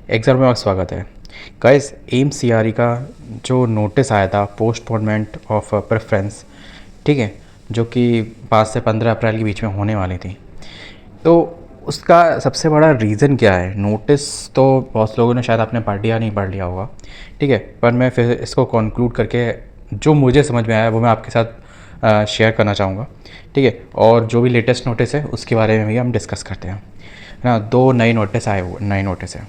Exam में आपका स्वागत है। गाइस, एम्स सीआरई का जो नोटिस आया था पोस्टपोनमेंट ऑफ प्रेफरेंस, ठीक है, जो कि 5 से 15 अप्रैल के बीच में होने वाली थी। तो उसका सबसे बड़ा रीज़न क्या है? नोटिस तो बहुत लोगों ने शायद आपने पढ़ लिया नहीं पढ़ लिया होगा, ठीक है, पर मैं फिर इसको कंक्लूड करके जो मुझे समझ में आया वो मैं आपके साथ शेयर करना चाहूँगा, ठीक है। और जो भी लेटेस्ट नोटिस है उसके बारे में भी हम डिस्कस करते हैं, है ना। 2 नए नोटिस है।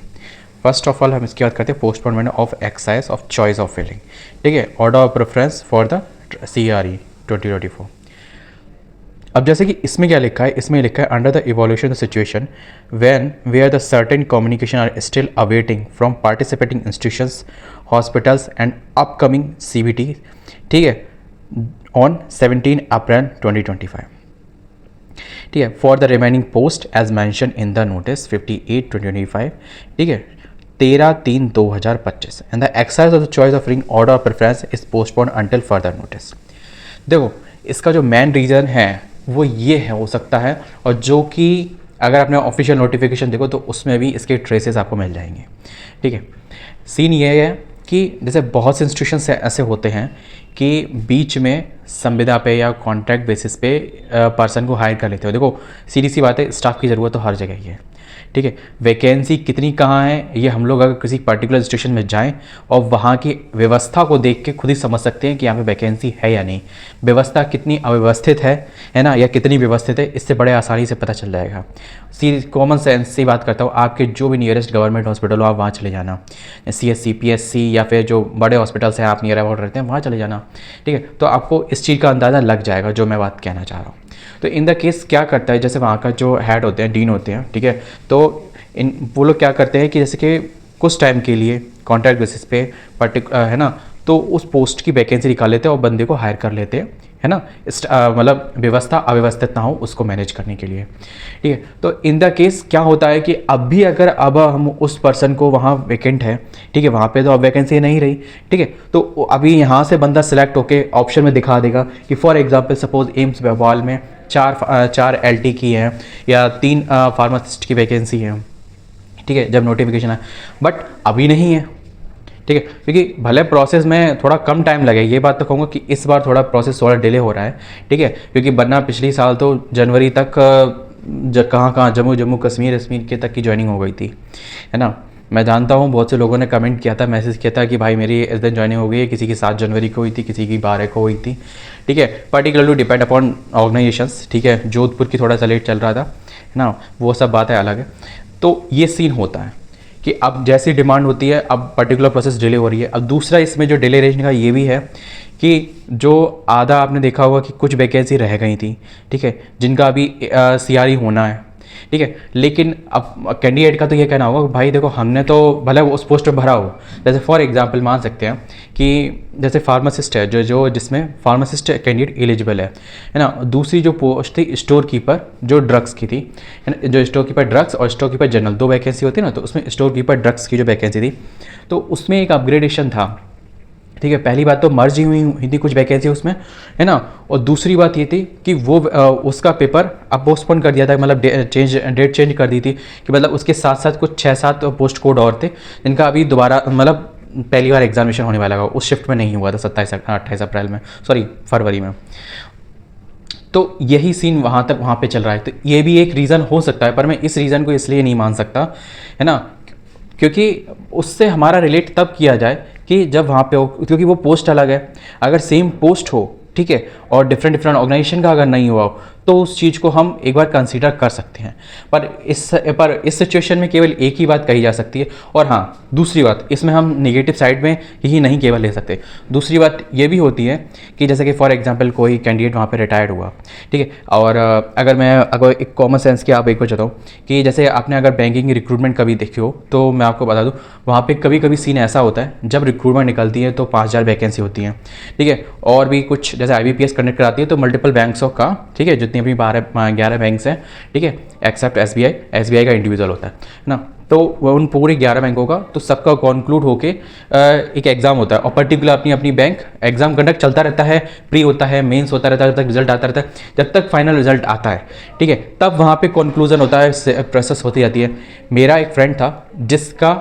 फर्स्ट ऑफ ऑल हम इसकी बात करते हैं postponement of exercise of choice of filling, ठीक है, order of preference for the CRE 2024। अब जैसे कि इसमें क्या लिखा है, इसमें लिखा है under the evolution the situation when where the certain communication are still awaiting from participating institutions, hospitals and upcoming CBT, ठीक है, ऑन 17 अप्रैल 2025, ठीक है, for the remaining post as mention in the notice 58/2025, ठीक है, 13/3/2025 and the exercise of the choice of ring order of preference is postpone until further notice. देखो, इसका जो main reason है वो ये है, हो सकता है, और जो कि अगर आपने ऑफिशियल नोटिफिकेशन देखो तो उसमें भी इसके ट्रेसेस आपको मिल जाएंगे, ठीक है। सीन ये है कि जैसे बहुत से इंस्टीट्यूशन ऐसे होते हैं कि बीच में संविदा पे या कॉन्ट्रैक्ट बेसिस पे पर्सन को हायर कर लेते हो। देखो, सीधी सी बात है, स्टाफ की ज़रूरत तो हर जगह ही है, ठीक है। वैकेंसी कितनी कहाँ है ये हम लोग अगर किसी पर्टिकुलर इंस्टीट्यूशन में जाएं और वहाँ की व्यवस्था को देख के खुद ही समझ सकते हैं कि यहाँ पे वैकेंसी है या नहीं। व्यवस्था कितनी अव्यवस्थित है ना, या कितनी व्यवस्थित है, इससे बड़े आसानी से पता चल जाएगा। सीधी कॉमन सेंस से बात करता हूँ, आपके जो भी नियरेस्ट गवर्नमेंट हॉस्पिटल हो आप वहाँ चले जाना, CSC PSC या फिर जो बड़े हॉस्पिटल्स हैं आप नियर अबाउट रहते हैं वहाँ चले जाना, ठीक है। तो आपको इस चीज़ का अंदाज़ा लग जाएगा जो मैं बात कहना चाह रहा हूँ। तो इन द केस क्या करता है, जैसे वहाँ का जो हेड होते हैं, डीन होते हैं, ठीक है, तो वो लोग क्या करते हैं कि जैसे कि कुछ टाइम के लिए कॉन्ट्रैक्ट बेसिस पे है ना, तो उस पोस्ट की वैकेंसी निकाल लेते हैं और बंदे को हायर कर लेते हैं, है ना, मतलब व्यवस्था अव्यवस्थित ना हो उसको मैनेज करने के लिए, ठीक है। तो इन द केस क्या होता है कि अब हम उस पर्सन को वहाँ वैकेंट है, ठीक है, वहाँ पे तो अब वैकेंसी नहीं रही, ठीक है, तो अभी यहाँ से बंदा सेलेक्ट होके ऑप्शन में दिखा देगा कि for example suppose AIIMS Bhopal में चार LT की है या 3 फार्मासिस्ट की वैकेंसी है, ठीक है, जब नोटिफिकेशन है, बट अभी नहीं है, ठीक है, क्योंकि भले प्रोसेस में थोड़ा कम टाइम लगे, ये बात तो कहूँगा कि इस बार थोड़ा प्रोसेस थोड़ा डिले हो रहा है, ठीक है, क्योंकि वरना पिछली साल तो जनवरी तक कहाँ जम्मू कश्मीर के तक की ज्वाइनिंग हो गई थी, है ना। मैं जानता हूँ बहुत से लोगों ने कमेंट किया था, मैसेज किया था कि भाई मेरी इस दिन ज्वाइनिंग हो गई है, किसी की 7 जनवरी को हुई थी, किसी की 12 को हुई थी, ठीक है, पर्टिकुलरली डिपेंड अपॉन ऑर्गेनाइजेशंस, ठीक है। जोधपुर की थोड़ा सा लेट चल रहा था, है ना, वो सब बातें अलग है। तो ये सीन होता है कि अब जैसी डिमांड होती है, अब पर्टिकुलर प्रोसेस डिले हो रही है। अब दूसरा इसमें जो डिले रहने का ये भी है कि जो आधा आपने देखा होगा कि कुछ वैकेंसी रह गई थी, ठीक है, जिनका अभी CRE होना है, ठीक है, लेकिन अब कैंडिडेट का तो ये कहना होगा भाई देखो हमने तो भले उस पोस्ट पर भरा हो, जैसे फॉर एग्जांपल मान सकते हैं कि जैसे फार्मासिस्ट है जो जिसमें फार्मासिस्ट कैंडिडेट एलिजिबल है ना। दूसरी जो पोस्ट थी स्टोर कीपर जो ड्रग्स की थी, है ना, जो स्टोर कीपर ड्रग्स और स्टोर कीपर जनरल 2 वैकेंसी होती है ना, तो उसमें स्टोर कीपर ड्रग्स की जो वैकेंसी थी तो उसमें एक अपग्रेडेशन था, ठीक है। पहली बात तो मर्ज हुई थी कुछ वैकेंसी उसमें, है ना, और दूसरी बात ये थी कि वो उसका पेपर अब पोस्टपोन कर दिया था, मतलब डेट चेंज कर दी थी कि मतलब उसके साथ साथ कुछ 6-7 पोस्ट कोड और थे जिनका अभी दोबारा मतलब पहली बार एग्जामिनेशन होने वाला है, उस शिफ्ट में नहीं हुआ था 27-28 अप्रैल में, सॉरी फरवरी में। तो यही सीन वहाँ पे चल रहा है। तो ये भी एक रीज़न हो सकता है, पर मैं इस रीज़न को इसलिए नहीं मान सकता, है ना, क्योंकि उससे हमारा रिलेट तब किया जाए कि जब वहाँ पे हो, क्योंकि वो पोस्ट अलग है। अगर सेम पोस्ट हो, ठीक है, और डिफरेंट ऑर्गेनाइजेशन का अगर नहीं हुआ हो तो उस चीज़ को हम एक बार कंसीडर कर सकते हैं, पर इस सिचुएशन में केवल एक ही बात कही जा सकती है। और हाँ, दूसरी बात इसमें हम नेगेटिव साइड में ही नहीं केवल ले सकते, दूसरी बात ये भी होती है कि जैसे कि फॉर एग्जांपल कोई कैंडिडेट वहाँ पे रिटायर्ड हुआ, ठीक है, और अगर एक कॉमन सेंस की आप एक बार बताऊँ कि जैसे आपने अगर बैंकिंग की रिक्रूटमेंट कभी देखी हो तो मैं आपको बता दूँ वहाँ पर कभी कभी सीन ऐसा होता है जब रिक्रूटमेंट निकलती है तो 5000 वैकेंसी होती है, ठीक है, और भी कुछ जैसे IBPS कंडक्ट कराती है तो मल्टीपल बैंक्सों का, ठीक है, जितनी अपनी 11 बैंक्स हैं, ठीक है, एक्सेप्ट SBI का इंडिविजुअल होता है ना, तो उन पूरे 11 बैंकों का तो सबका कॉन्क्लूड होके एक एग्ज़ाम होता है और पर्टिकुलर अपनी अपनी बैंक एग्ज़ाम कंडक्ट चलता रहता है, प्री होता है, मेंस होता रहता है, जब तक रिजल्ट आता रहता है, जब तक फाइनल रिजल्ट आता है, ठीक है, तब वहाँ पे कंक्लूजन होता है, प्रोसेस होती जाती है। मेरा एक फ्रेंड था जिसका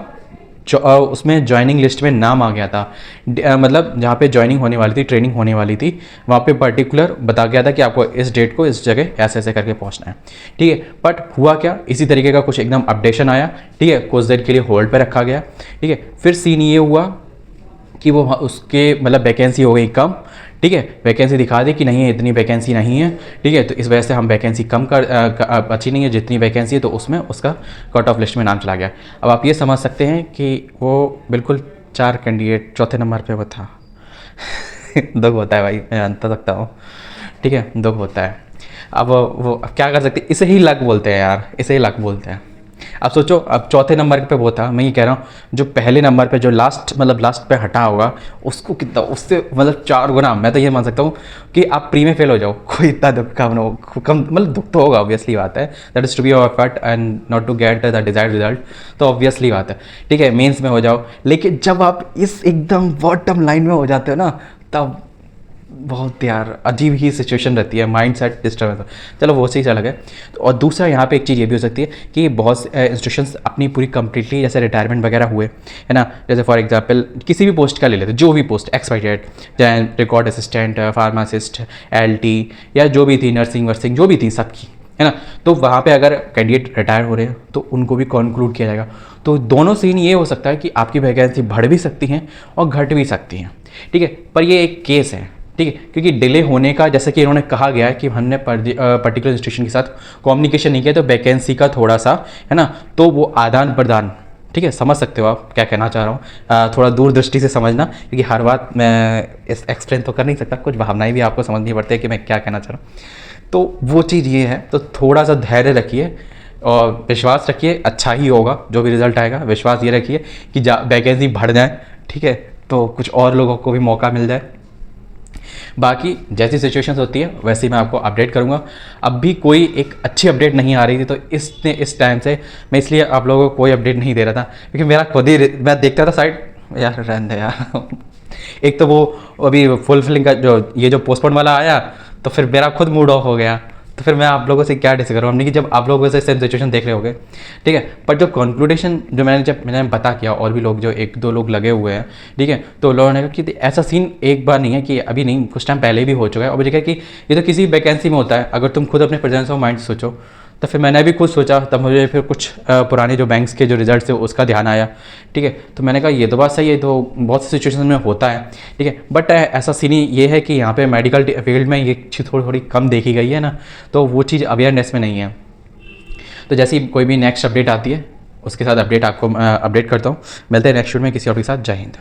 उसमें ज्वाइनिंग लिस्ट में नाम आ गया था, मतलब जहाँ पे ज्वाइनिंग होने वाली थी, ट्रेनिंग होने वाली थी, वहाँ पे पर्टिकुलर बता गया था कि आपको इस डेट को इस जगह ऐसे ऐसे करके पहुँचना है, ठीक है। बट हुआ क्या, इसी तरीके का कुछ एकदम अपडेशन आया, ठीक है, कुछ देर के लिए होल्ड पे रखा गया, ठीक है। फिर सीन ये हुआ कि वो उसके मतलब वैकेंसी हो गई कम, ठीक है, वैकेंसी दिखा दी कि नहीं है, इतनी वैकेंसी नहीं है, ठीक है, तो इस वजह से हम वैकेंसी कम कर अच्छी नहीं है जितनी वैकेंसी है, तो उसमें उसका कट ऑफ लिस्ट में नाम चला गया। अब आप ये समझ सकते हैं कि वो बिल्कुल 4 कैंडिडेट चौथे नंबर पे वो था। दुख होता है भाई, मैं जानता सकता हूँ, ठीक है, दुख होता है। अब क्या कर सकते हैं, इसे ही लक बोलते हैं यार, इसे ही लक बोलते हैं। अब सोचो, अब चौथे नंबर पे वो था, मैं ये कह रहा हूँ जो पहले नंबर पे जो लास्ट पे हटा होगा उसको कितना, उससे मतलब 4 गुना, मैं तो ये मान सकता हूँ कि आप प्री में फेल हो जाओ, कोई इतना दुख का कम मतलब दुख तो होगा, ऑब्वियसली बात है, that is to be your effort and not to get the desired result, तो ऑब्वियसली बात है, ठीक है, मेंस में हो जाओ। लेकिन जब आप इस एकदम बॉटम लाइन में हो जाते हो ना, तब बहुत यार अजीब ही सिचुएशन रहती है, माइंड सेट डिस्टर्ब है। चलो वो चीज़ अलग है। तो और दूसरा यहाँ पे एक चीज़ ये भी हो सकती है कि बहुत से इंस्टीट्यूशंस अपनी पूरी कंप्लीटली जैसे रिटायरमेंट वगैरह हुए, है ना, जैसे फॉर एग्जांपल किसी भी पोस्ट का ले लेते, जो भी पोस्ट XYZ, चाहे रिकॉर्ड असिस्टेंट, फार्मासिस्ट, LT या जो भी थी, नर्सिंग वर्सिंग जो भी थी सबकी, है ना, तो वहाँ पे अगर कैंडिडेट रिटायर हो रहे हैं तो उनको भी कॉन्क्लूड किया जाएगा। तो दोनों सीन ये हो सकता है कि आपकी वैकेंसी बढ़ भी सकती हैं और घट भी सकती हैं, ठीक है, पर ये एक केस है, ठीक है, क्योंकि डिले होने का, जैसे कि इन्होंने कहा गया है कि हमने पर्टिकुलर इंस्टीट्यूशन के साथ कम्युनिकेशन नहीं किया, तो वैकेंसी का थोड़ा सा, है ना, तो वो आदान प्रदान, ठीक है, समझ सकते हो आप क्या कहना चाह रहा हूँ, थोड़ा दूरदृष्टि से समझना, क्योंकि हर बात मैं एक्सप्लेन तो कर नहीं सकता, कुछ भावनाएं भी आपको समझनी पड़ती है कि मैं क्या कहना चाह रहा हूँ। तो वो चीज़ ये है, तो थोड़ा सा धैर्य रखिए और विश्वास रखिए, अच्छा ही होगा जो भी रिजल्ट आएगा। विश्वास ये रखिए कि वैकेंसी बढ़ जाए, ठीक है, तो कुछ और लोगों को भी मौका मिल जाए। बाकी जैसी सिचुएशंस होती है वैसे ही मैं आपको अपडेट करूंगा। अब भी कोई एक अच्छी अपडेट नहीं आ रही थी, तो इस टाइम से मैं इसलिए आप लोगों को कोई अपडेट नहीं दे रहा था, क्योंकि मेरा खुद ही, मैं देखता था साइड, यार रहने दे यार। एक तो वो अभी फुलफिलिंग का ये जो पोस्टपोन वाला आया, तो फिर मेरा खुद मूड ऑफ हो गया, तो फिर मैं आप लोगों से क्या डिस्कस करूँ, हमने कि जब आप लोग वैसे सेम सिचुएशन देख रहे होगे, ठीक है, पर जो कंक्लूडेशन जो मैंने पता किया, और भी लोग जो 1-2 लोग लगे हुए हैं, ठीक है, तो लोगों ने कहा कि ऐसा सीन एक बार नहीं है, कि अभी नहीं, कुछ टाइम पहले भी हो चुका है, और मुझे कहा कि ये तो किसी वैकेंसी में होता है, अगर तुम खुद अपने प्रेजेंस ऑफ माइंड सोचो। तो फिर मैंने भी खुद सोचा, तब मुझे फिर कुछ पुराने जो बैंक्स के जो रिजल्ट थे उसका ध्यान आया, ठीक है, तो मैंने कहा ये तो बात सही है, तो बहुत सी सिचुएशन में होता है, ठीक है, बट ऐसा सीन ये है कि यहाँ पे मेडिकल फील्ड में ये चीज़ थोड़ी कम देखी गई है ना, तो वो चीज़ अवेयरनेस में नहीं है। तो जैसी कोई भी नेक्स्ट अपडेट आती है उसके साथ अपडेट आपको अपडेट करता हूँ। मिलते हैं नेक्स्ट वीडियो में किसी और के साथ। जय हिंद।